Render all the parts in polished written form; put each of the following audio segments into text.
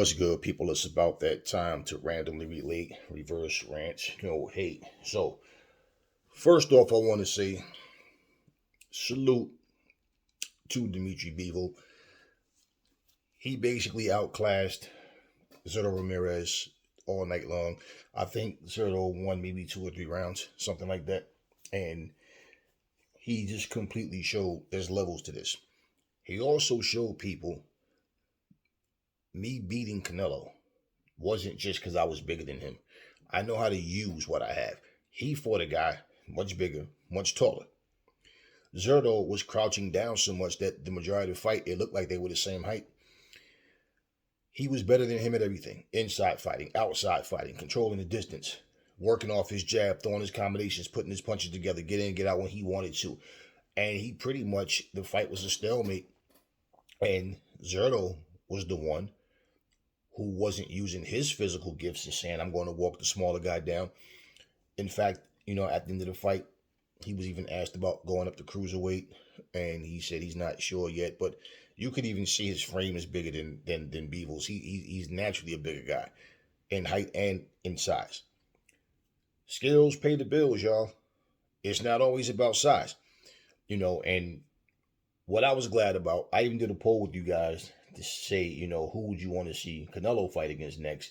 What's good, people? It's about that time to randomly relate, reverse rant, hate. So, first off, I want to say salute to Dmitry Bivol. He basically outclassed Zerto Ramirez all night long. I think Zerto won maybe 2 or 3 rounds, something like that. And he just completely showed there's levels to this. He also showed people me beating Canelo wasn't just because I was bigger than him. I know how to use what I have. He fought a guy much bigger, much taller. Zerto was crouching down so much that the majority of the fight, it looked like they were the same height. He was better than him at everything. Inside fighting, outside fighting, controlling the distance, working off his jab, throwing his combinations, putting his punches together, get in, get out when he wanted to. And he pretty much, the fight was a stalemate. And Zerto was the one who wasn't using his physical gifts and saying, I'm going to walk the smaller guy down. In fact, at the end of the fight, he was even asked about going up to cruiserweight, and he said he's not sure yet. But you could even see his frame is bigger than Bivol's. He's naturally a bigger guy in height and in size. Skills pay the bills, y'all. It's not always about size, and what I was glad about, I even did a poll with you guys to say, who would you want to see Canelo fight against next?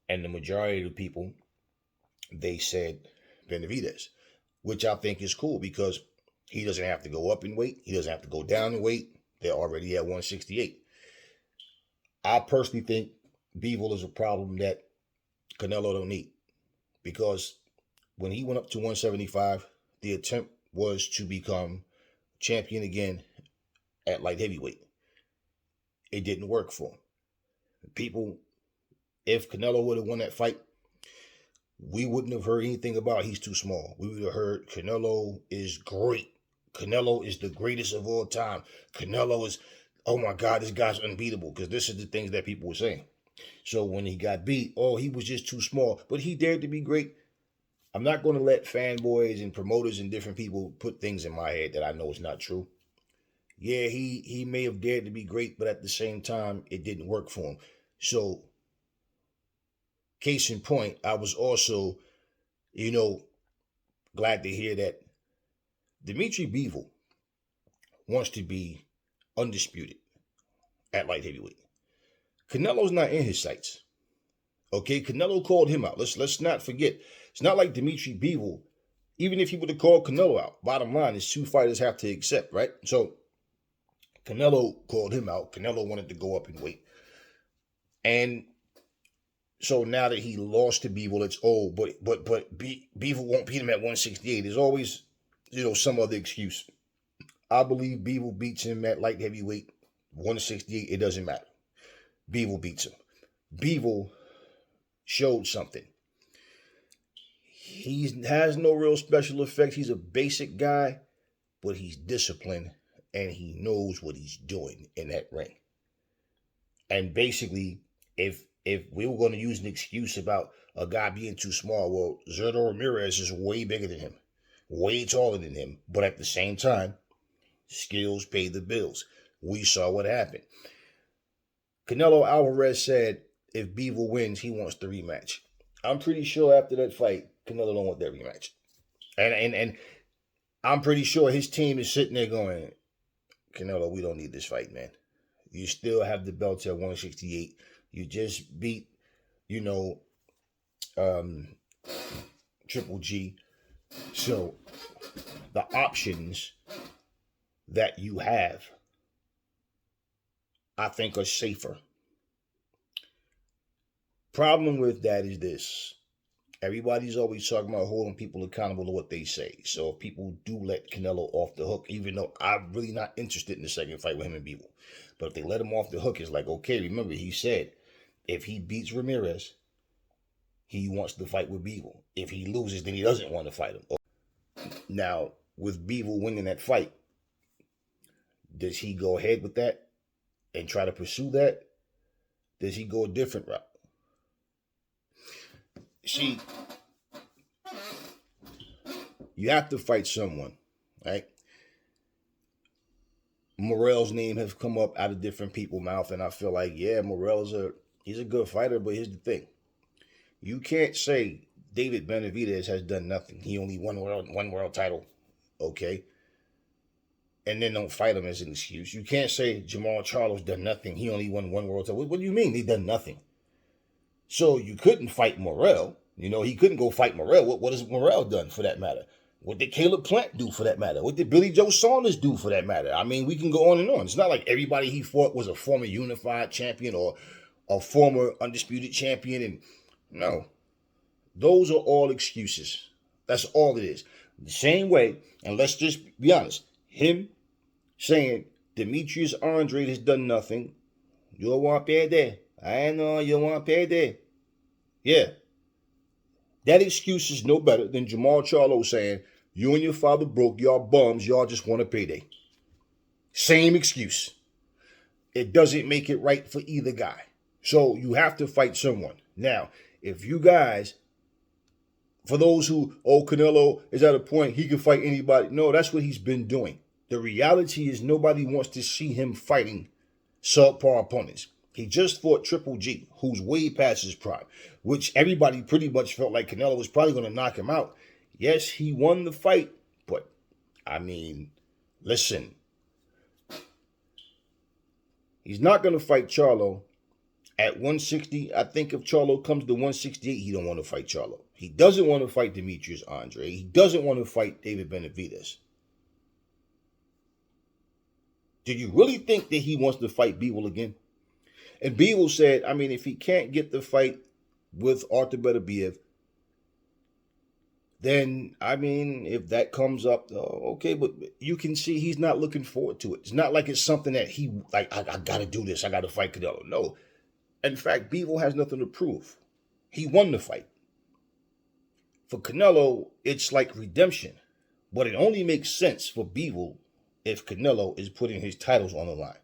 And the majority of the people, they said Benavidez, which I think is cool because he doesn't have to go up in weight. He doesn't have to go down in weight. They're already at 168. I personally think Bivol is a problem that Canelo don't need because when he went up to 175, the attempt was to become champion again at light heavyweight. It didn't work for him. People, if Canelo would have won that fight, we wouldn't have heard anything about he's too small. We would have heard Canelo is great. Canelo is the greatest of all time. Canelo is, oh my God, this guy's unbeatable, because this is the things that people were saying. So when he got beat, he was just too small. But he dared to be great. I'm not going to let fanboys and promoters and different people put things in my head that I know is not true. Yeah, he may have dared to be great, but at the same time, it didn't work for him. So, case in point, I was also, glad to hear that Dmitry Bivol wants to be undisputed at light heavyweight. Canelo's not in his sights. Okay, Canelo called him out. Let's not forget. It's not like Dmitry Bivol, even if he would have called Canelo out. Bottom line is 2 fighters have to accept, right? So, Canelo called him out. Canelo wanted to go up in weight. And so now that he lost to Bivol, it's but Bivol won't beat him at 168. There's always, some other excuse. I believe Bivol beats him at light heavyweight, 168. It doesn't matter. Bivol beats him. Bivol showed something. He has no real special effects. He's a basic guy, but he's disciplined. And he knows what he's doing in that ring. And basically, if we were going to use an excuse about a guy being too small, well, Zerto Ramirez is way bigger than him, way taller than him. But at the same time, skills pay the bills. We saw what happened. Canelo Alvarez said if Bivol wins, he wants the rematch. I'm pretty sure after that fight, Canelo don't want that rematch. And I'm pretty sure his team is sitting there going, Canelo, we don't need this fight, man. You still have the belt at 168. You just beat, Triple G. So the options that you have, I think, are safer. Problem with that is this. Everybody's always talking about holding people accountable to what they say. So if people do let Canelo off the hook, even though I'm really not interested in the second fight with him and Bivol, but if they let him off the hook, it's like, okay, remember, he said if he beats Ramirez, he wants to fight with Bivol. If he loses, then he doesn't want to fight him. Now, with Bivol winning that fight, does he go ahead with that and try to pursue that? Does he go a different route? See, you have to fight someone, right? Morrell's name has come up out of different people's mouth, and I feel like, yeah, Morrell's a He's a good fighter, but here's the thing. You can't say David Benavidez has done nothing. He only won one world title. Okay. And then don't fight him as an excuse. You can't say Jamal Charlo's done nothing. He only won one world title. What do you mean he done nothing? So you couldn't fight Morrell. He couldn't go fight Morrell. What has Morrell done for that matter? What did Caleb Plant do for that matter? What did Billy Joe Saunders do for that matter? I mean, we can go on and on. It's not like everybody he fought was a former unified champion or a former undisputed champion. And no, those are all excuses. That's all it is. The same way, and let's just be honest, him saying Demetrius Andrade has done nothing. You don't want to pay there. I know you don't want to pay there. Yeah. That excuse is no better than Jamal Charlo saying, you and your father broke, y'all bums, y'all just want a payday. Same excuse. It doesn't make it right for either guy. So you have to fight someone. Now, if you guys, for those who, Canelo is at a point he can fight anybody. No, that's what he's been doing. The reality is nobody wants to see him fighting subpar opponents. He just fought Triple G, who's way past his prime, which everybody pretty much felt like Canelo was probably going to knock him out. Yes, he won the fight, but, I mean, listen. He's not going to fight Charlo at 160. I think if Charlo comes to 168, he don't want to fight Charlo. He doesn't want to fight Demetrius Andrade. He doesn't want to fight David Benavidez. Do you really think that he wants to fight Bivol again? And Bivol said, I mean, if he can't get the fight with Arthur Beterbiev, then, I mean, if that comes up, okay, but you can see he's not looking forward to it. It's not like it's something that he, like, I got to do this. I got to fight Canelo. No. In fact, Bivol has nothing to prove. He won the fight. For Canelo, it's like redemption. But it only makes sense for Bivol if Canelo is putting his titles on the line.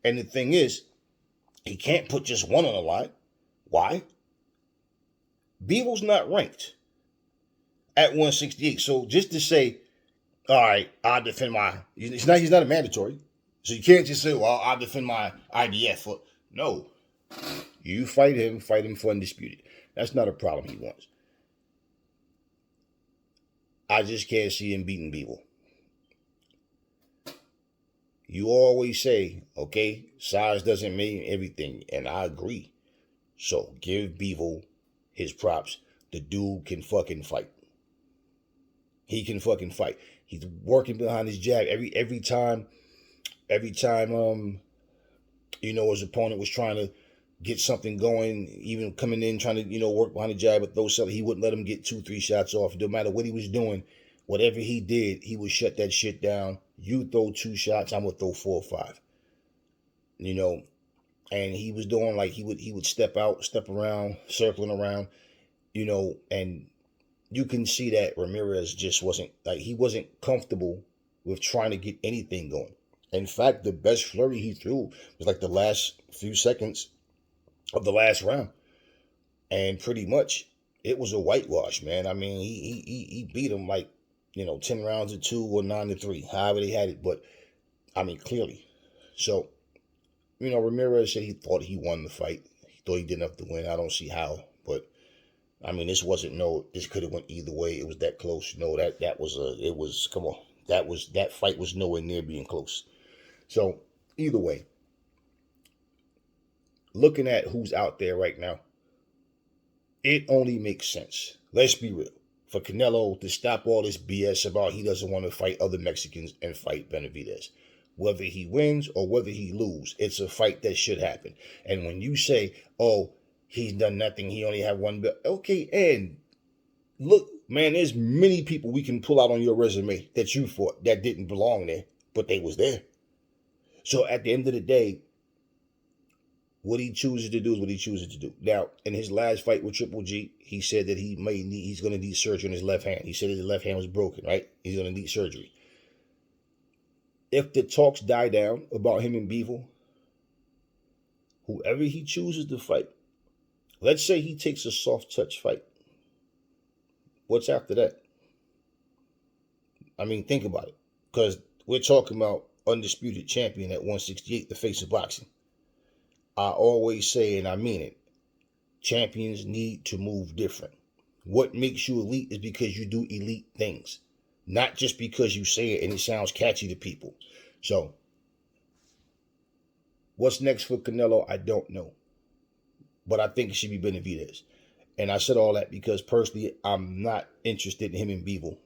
And the thing is, he can't put just one on the line. Why? Bivol's not ranked at 168. So just to say, all right, I'll defend my... He's not a mandatory. So you can't just say, well, I'll defend my IBF. No. You fight him for undisputed. That's not a problem he wants. I just can't see him beating Bivol. You always say, okay, size doesn't mean everything, and I agree. So give Bivol his props. The dude can fucking fight. He can fucking fight. He's working behind his jab every time his opponent was trying to get something going, even coming in trying to, work behind the jab with those, he wouldn't let him get 2-3 shots off. No matter what he was doing, whatever he did, he would shut that shit down. You throw 2 shots, I'm gonna throw 4 or 5. And he was doing like he would step out, step around, circling around, and you can see that Ramirez just wasn't comfortable with trying to get anything going. In fact, the best flurry he threw was like the last few seconds of the last round. And pretty much it was a whitewash, man. I mean, he beat him like, 10 rounds to 2 or 9 to 3, however they had it. But, I mean, clearly. So, Ramirez said he thought he won the fight. He thought he did enough to win. I don't see how. But, I mean, this could have went either way. It was that close. That fight was nowhere near being close. So, either way, looking at who's out there right now, it only makes sense. Let's be real. For Canelo to stop all this BS about he doesn't want to fight other Mexicans and fight Benavidez. Whether he wins or whether he loses, it's a fight that should happen. And when you say, oh, he's done nothing, he only had one belt. Okay, and look, man, there's many people we can pull out on your resume that you fought that didn't belong there, but they was there. So at the end of the day, what he chooses to do is what he chooses to do. Now, in his last fight with Triple G, he said that he's going to need surgery on his left hand. He said his left hand was broken, right? He's going to need surgery. If the talks die down about him and Bivol, whoever he chooses to fight, let's say he takes a soft touch fight. What's after that? I mean, think about it. Because we're talking about undisputed champion at 168, the face of boxing. I always say, and I mean it, champions need to move different. What makes you elite is because you do elite things, not just because you say it and it sounds catchy to people. So, what's next for Canelo? I don't know. But I think it should be Benavidez. And I said all that because personally, I'm not interested in him and Bivol.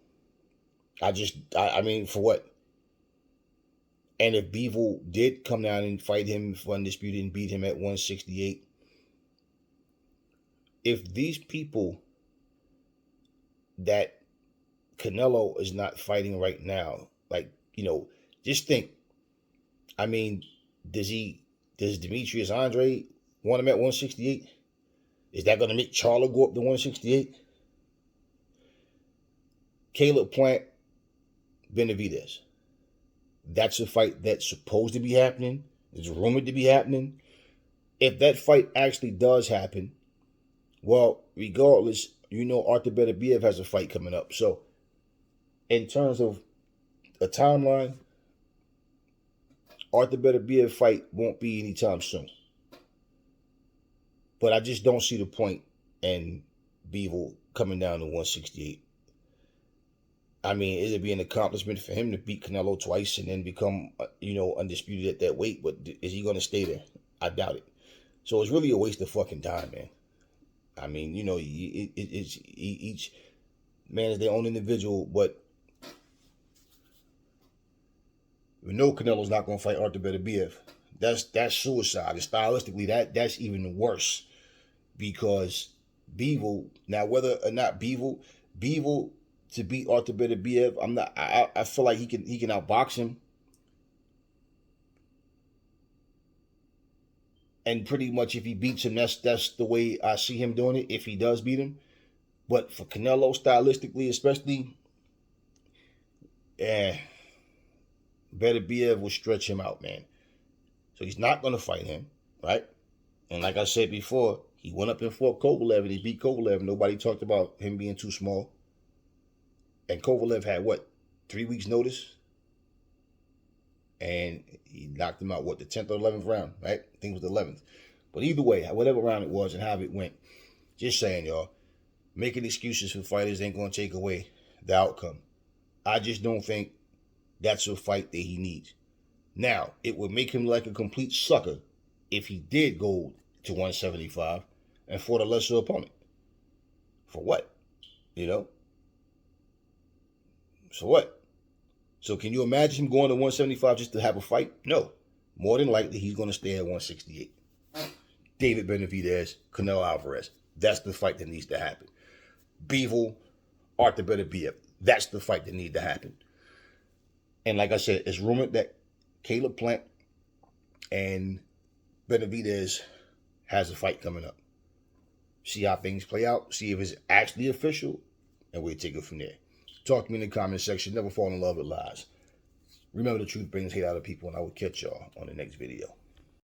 I mean, for what? And if Bivol did come down and fight him for undisputed and beat him at 168, if these people that Canelo is not fighting right now, like, just think, I mean, does Demetrius Andre want him at 168? Is that going to make Charlo go up to 168? Caleb Plant, Benavidez. That's a fight that's supposed to be happening. It's rumored to be happening. If that fight actually does happen, well, regardless, Arthur Beterbiev has a fight coming up. So, in terms of a timeline, Arthur Beterbiev fight won't be anytime soon. But I just don't see the point in Bivol coming down to 168. I mean, it'd be an accomplishment for him to beat Canelo twice and then become, undisputed at that weight. But is he going to stay there? I doubt it. So it's really a waste of fucking time, man. I mean, it's each man is their own individual, but we know Canelo's not going to fight Arthur Beterbiev. That's suicide. And stylistically, that's even worse because Bivol. Now, whether or not Bivol to beat Arthur Beterbiev, I feel like he can outbox him. And pretty much if he beats him, that's the way I see him doing it, if he does beat him. But for Canelo, stylistically especially, Beterbiev will stretch him out, man. So he's not going to fight him, right? And like I said before, he went up and fought Kovalev and he beat Kovalev. Nobody talked about him being too small. And Kovalev had, 3 weeks notice? And he knocked him out, the 10th or 11th round, right? I think it was the 11th. But either way, whatever round it was and how it went, just saying, y'all, making excuses for fighters ain't going to take away the outcome. I just don't think that's a fight that he needs. Now, it would make him like a complete sucker if he did go to 175 and fought a lesser opponent. For what? So what? So can you imagine him going to 175 just to have a fight? No. More than likely, he's going to stay at 168. David Benavidez, Canelo Alvarez. That's the fight that needs to happen. Bivol, Arthur Beterbiev. That's the fight that needs to happen. And like I said, it's rumored that Caleb Plant and Benavidez has a fight coming up. See how things play out. See if it's actually official. And we'll take it from there. Talk to me in the comment section. Never fall in love with lies. Remember, the truth brings hate out of people, and I will catch y'all on the next video.